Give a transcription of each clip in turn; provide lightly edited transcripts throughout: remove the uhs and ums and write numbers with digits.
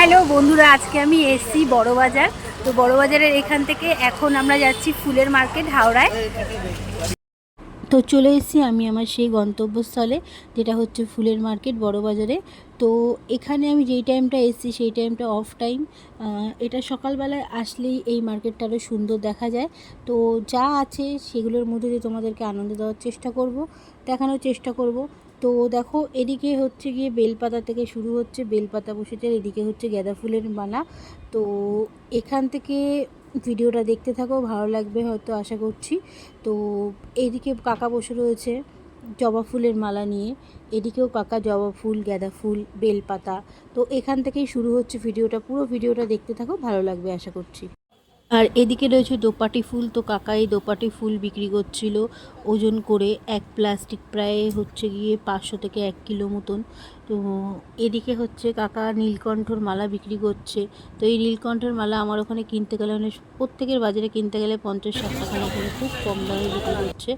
Hello বন্ধুরা, আজকে আমি এসছি বড়বাজার। তো বড়বাজারের এখান থেকে এখন আমরা যাচ্ছি ফুলের মার্কেট হাওড়ায়। তো চলে এসেছি আমি আমার সেই গন্তব্যস্থলে, যেটা হচ্ছে ফুলের মার্কেট বড়বাজারে। তো এখানে আমি যেই টাইমটা এসেছি সেই টাইমটা অফ টাইম। এটা সকালবেলায় আসলেই এই মার্কেটটা আরও সুন্দর দেখা যায়। তো যা আছে সেগুলোর মধ্যে দিয়ে তোমাদেরকে আনন্দ দেওয়ার চেষ্টা করব, দেখানোর চেষ্টা করব। তো দেখো, এদিকে হচ্ছে গিয়ে বেলপাতা থেকে শুরু হচ্ছে, বেলপাতা বসেছে, এদিকে হচ্ছে গাঁদা ফুলের মালা। তো এখান থেকে ভিডিওটা দেখতে থাকো, ভালো লাগবে হয়তো আশা করছি। তো এইদিকে কাকা বসে রয়েছে জবা ফুলের মালা নিয়ে, এদিকেও কাকা জবা ফুল, গাঁদা ফুল, বেলপাতা। তো এখান থেকেই শুরু হচ্ছে ভিডিওটা, পুরো ভিডিওটা দেখতে থাকো, ভালো লাগবে আশা করছি। আর এদিকে রয়েছে দোপাটি ফুল। তো কাকা এই দোপাটি ফুল বিক্রি করছিল ওজন করে, এক প্লাস্টিক প্রায় হচ্ছে গিয়ে 500 থেকে 1 কিলো মতন। তো এদিকে হচ্ছে কাকা নীলকণ্ঠর মালা বিক্রি করছে। তো এই নীলকণ্ঠের মালা আমার ওখানে কিনতে গেলে, মানে প্রত্যেকের বাজারে কিনতে গেলে 50-60 টাকা ওখানে খুব কম দামে বিক্রি করছে।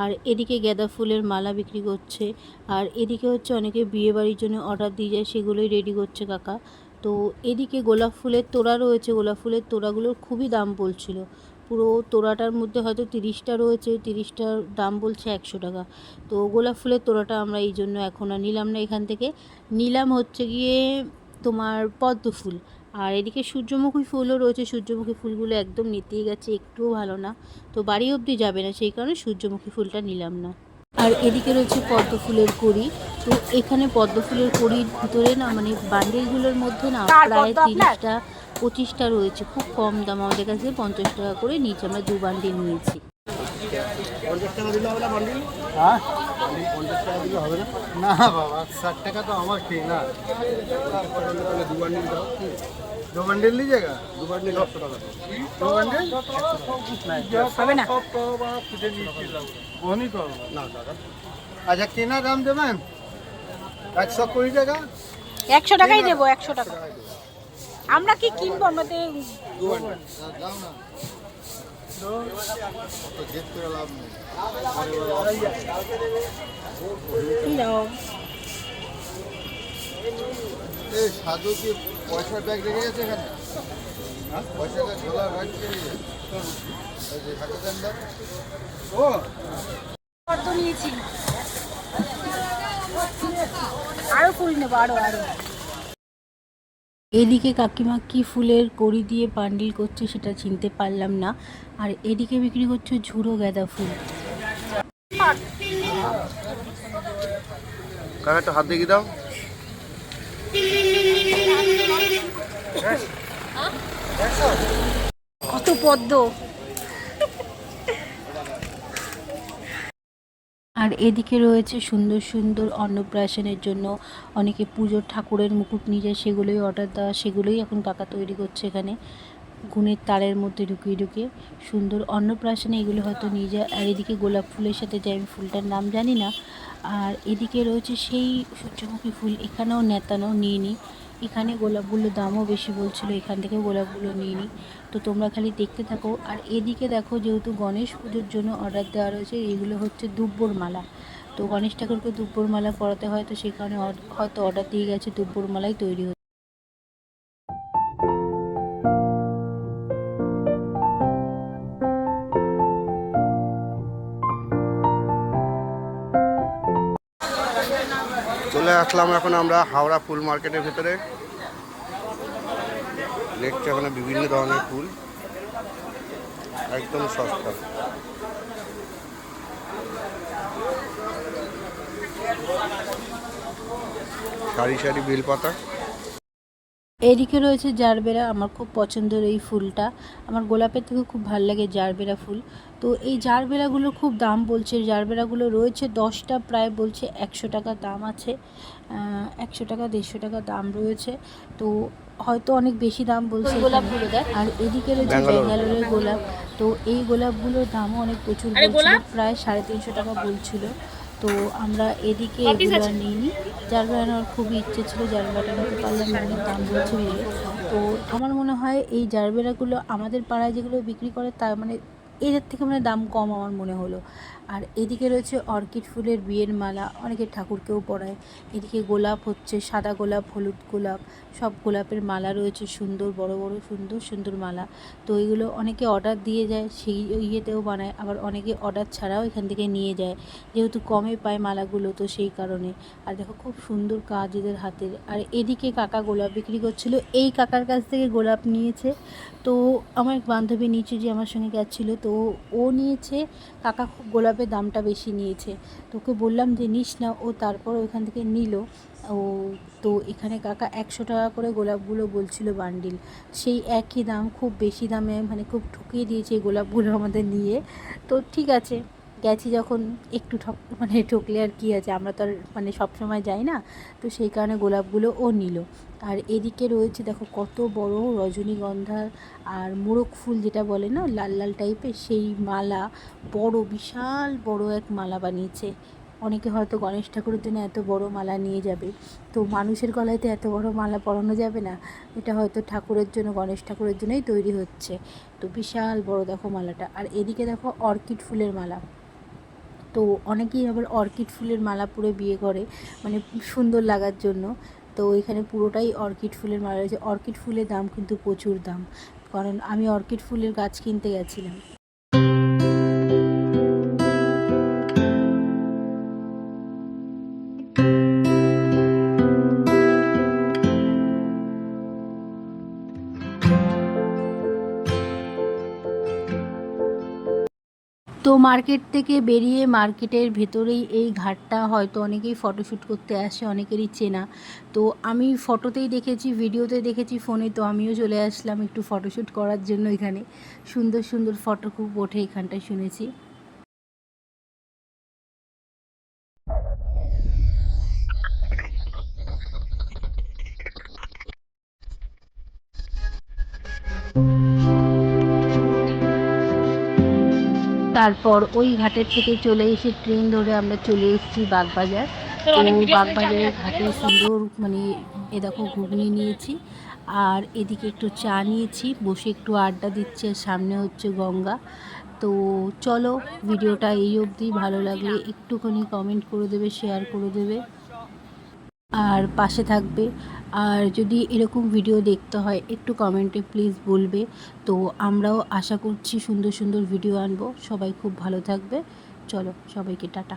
আর এদিকে গাঁদা ফুলের মালা বিক্রি করছে। আর এদিকে হচ্ছে অনেকে বিয়ে বাড়ির জন্য অর্ডার দিয়ে যায়, সেগুলোই রেডি করছে কাকা। তো এদিকে গোলাপ ফুলের তোড়া রয়েছে, গোলাপ ফুলের তোড়াগুলোর খুবই দাম বলছিল। পুরো তোড়াটার মধ্যে হয়তো 30টা রয়েছে, 30টার দাম বলছে 100 টাকা। তো গোলাপ ফুলের তোড়াটা আমরা এই জন্য এখন আর নিলাম না এখান থেকে, নিলাম হচ্ছে গিয়ে তোমার পদ্ম ফুল। আর এদিকে সূর্যমুখী ফুলও রয়েছে, সূর্যমুখী ফুলগুলো একদম নিতেই গেছে, একটুও ভালো না। তো বাড়ি অবধি যাবে না, সেই কারণে সূর্যমুখী ফুলটা নিলাম না। আর এদিকে রয়েছে পদ্ম ফুলের কড়ি। তো এখানে পদ্ম ফুলের কড়ির ভিতরে না, মানে বান্ডিলগুলোর মধ্যে না প্রায় 30টা 25টা রয়েছে, খুব কম দাম, আমাদের কাছে 50 টাকা করে নিচে, আমরা 2 বান্ডিল নিয়েছি। 50 টাকা দিলে হবে না বান্ডিল? হ্যাঁ, 50 টাকা দিলে হবে না? না বাবা, 60 টাকা তো আমার ঠিক না। 2 বান্ডিল দাও। 2 বান্ডিল लीजिएगा? 2 বান্ডিল 100 টাকা। 2 বান্ডিল হবে না, ওনি তো না দাদা। আচ্ছা, কেনা দাম দেবেন 120 টাকা। 100 টাকাই দেবো, 100 টাকা। আমরা কি কিনবো, আমাদের 2 বান্ডিল দাও না। তো জেদ করে লাভ নেই। এই সাধু কি পয়সার ব্যাগ রেখে গেছে এখানে? পয়সাটা ঝোলা রাখছে এই যে হাতে ও কত নিয়েছি, আরো ফুল নেবো, আরো। এদিকে কাকিমা কি ফুলের কড়ি দিয়ে বান্ডিল করছে সেটা চিনতে পারলাম না। আর এদিকে বিক্রি করছে ঝুড়ো গাঁদা ফুল। কাকা একটু হাত দেখি দাও। কত পদ্ম। আর এদিকে রয়েছে সুন্দর সুন্দর অন্নপ্রাশনের জন্য অনেকে পুজোর ঠাকুরের মুকুট নিয়ে যায়, সেগুলোই অর্ডার দেওয়া, সেগুলোই এখন কাকা তৈরি করছে এখানে গুণের তারের মধ্যে ঢুকিয়ে ঢুকিয়ে। সুন্দর অন্নপ্রাশনে এগুলো হয়তো নিয়ে যায়। আর এদিকে গোলাপ ফুলের সাথে যে আমি ফুলটার নাম জানি না। আর এদিকে রয়েছে সেই সূর্যমুখী ফুল, এখানেও নেতানো নিয়ে নিই। এখানে গোলাপগুলোর দামও বেশি বলছিল, এখান থেকে গোলাপগুলো নিয়ে নিই। তো তোমরা খালি দেখতে থাকো। আর এদিকে দেখো, যেহেতু গণেশ পুজোর জন্য অর্ডার দেওয়া রয়েছে, এগুলো হচ্ছে দুব্বর মালা। তো গণেশ ঠাকুরকে দুব্বর মালা পরাতে হয়, তো সেই কারণে হয়তো অর্ডার দিয়ে গেছে, দুব্বর মালাই তৈরি হচ্ছে। চলে আসলাম এখন আমরা হাওড়া ফুল মার্কেটের ভিতরে। দেখছি এখানে বিভিন্ন ধরনের ফুল, একদম সস্তা। সারি সারি বেলপাতা। এদিকে রয়েছে জারবেরা, আমার খুব পছন্দের এই ফুলটা, আমার গোলাপের থেকে খুব ভালো লাগে জারবেরা ফুল। তো এই জারবেরাগুলোর খুব দাম বলছে, জারবেরাগুলো রয়েছে 10টা প্রায় বলছে 100 টাকা দাম আছে, 100 টাকা 150 টাকা দাম রয়েছে। তো হয়তো অনেক বেশি দাম বলছে গোলাপগুলো। আর এদিকে রয়েছে ব্যাঙ্গালোরের গোলাপ। তো এই গোলাপগুলোর দামও অনেক প্রচুর বলছিল, প্রায় 350 টাকা বলছিল। তো আমরা এদিকে এগুলো আর নিইনি, জারবেরা নেওয়ার খুবই ইচ্ছে ছিল, জারবেরাটা নিতে পারলাম না, অনেক দাম বলছে বলে। তো আমার মনে হয় এই জারবেরাগুলো আমাদের পাড়ায় যেগুলো বিক্রি করে, তার মানে এদের থেকে মানে দাম কম আমার মনে হলো। আর এদিকে রয়েছে অর্কিড ফুলের বিয়ের মালা, অনেকে ঠাকুরকেও পরায়। এদিকে গোলাপ হচ্ছে, সাদা গোলাপ, হলুদ গোলাপ, সব গোলাপের মালা রয়েছে, সুন্দর বড় বড় সুন্দর সুন্দর মালা। তো এইগুলো অনেকে অর্ডার দিয়ে যায়, সেই ইয়েতেও বানায়, আবার অনেকে অর্ডার ছাড়াও এখান থেকে নিয়ে যায়, যেহেতু কমে পায় মালাগুলো, তো সেই কারণে। আর দেখো খুব সুন্দর কাজ এদের হাতের। আর এদিকে কাকা গোলাপ বিক্রি করছিল, এই কাকার কাছ থেকে গোলাপ নিয়েছে। তো আমার এক বান্ধবী নিচে যে আমার সঙ্গে গেছিলো, তো ও নিয়েছে, কাকা খুব গোলাপের দামটা বেশি নিয়েছে। তোকে বললাম যে নিস না, ও তারপর ওখান থেকে নিল। ও তো এখানে কাকা 100 টাকা করে গোলাপগুলো বলছিল বান্ডিল, সেই একই দাম, খুব বেশি দামে, মানে খুব ঠকিয়ে দিয়েছে এই গোলাপগুলো আমাদের নিয়ে। তো ঠিক আছে, গেছি যখন একটু মানে ঠকলে আর কী আছে, আমরা তো আর মানে সবসময় যাই না, তো সেই কারণে গোলাপগুলো ও নিল। আর এদিকে রয়েছে দেখো কত বড় রজনীগন্ধা আর মোরগ ফুল যেটা বলে না, লাল লাল টাইপের, সেই মালা, বড় বিশাল বড় এক মালা বানিয়েছে। অনেকে হয়তো গণেশ ঠাকুরের জন্য এত বড় মালা নিয়ে যাবে, তো মানুষের গলায় তো এত বড় মালা পরানো যাবে না, এটা হয়তো ঠাকুরের জন্য, গণেশ ঠাকুরের জন্যই তৈরি হচ্ছে। তো বিশাল বড় দেখো মালাটা। আর এদিকে দেখো অর্কিড ফুলের মালা। তো অনেকেই আবার অর্কিড ফুলের মালা পরে বিয়ে করে, মানে সুন্দর লাগার জন্য। তো এখানে পুরোটাই অর্কিড ফুলের মালা রয়েছে। অর্কিড ফুলের দাম কিন্তু প্রচুর দাম, কারণ আমি অর্কিড ফুলের গাছ কিনতে গেছিলাম। তো মার্কেট থেকে বেরিয়ে মার্কেটের ভেতরেই এই ঘাটটা, হয়তো অনেকেই ফটোশ্যুট করতে আসে, অনেকেরই চেনা। তো আমি ফটোতেই দেখেছি, ভিডিওতে দেখেছি, ফোনে, তো আমিও চলে আসলাম একটু ফটোশ্যুট করার জন্য। এখানে সুন্দর সুন্দর ফটো খুব ওঠে এখানটায় শুনেছি। তারপর ওই ঘাটের থেকে চলে এসে ট্রেন ধরে আমরা চলে এসেছি বাগবাজার। তো বাগবাজারের ঘাটে সুন্দর মানে এ দেখো ঘুগনি নিয়েছি, আর এদিকে একটু চা নিয়েছি, বসে একটু আড্ডা দিচ্ছে, সামনে হচ্ছে গঙ্গা। তো চলো, ভিডিওটা এই অবধি, ভালো লাগলে একটুখানি কমেন্ট করে দেবে, শেয়ার করে দেবে, আর পাশে থাকবে। আর যদি এরকম ভিডিও দেখতে হয় একটু কমেন্টে প্লিজ বলবে। তো আমরাও আশা করছি সুন্দর সুন্দর ভিডিও আনবো। সবাই খুব ভালো থাকবে। চলো, সবাইকে টাটা।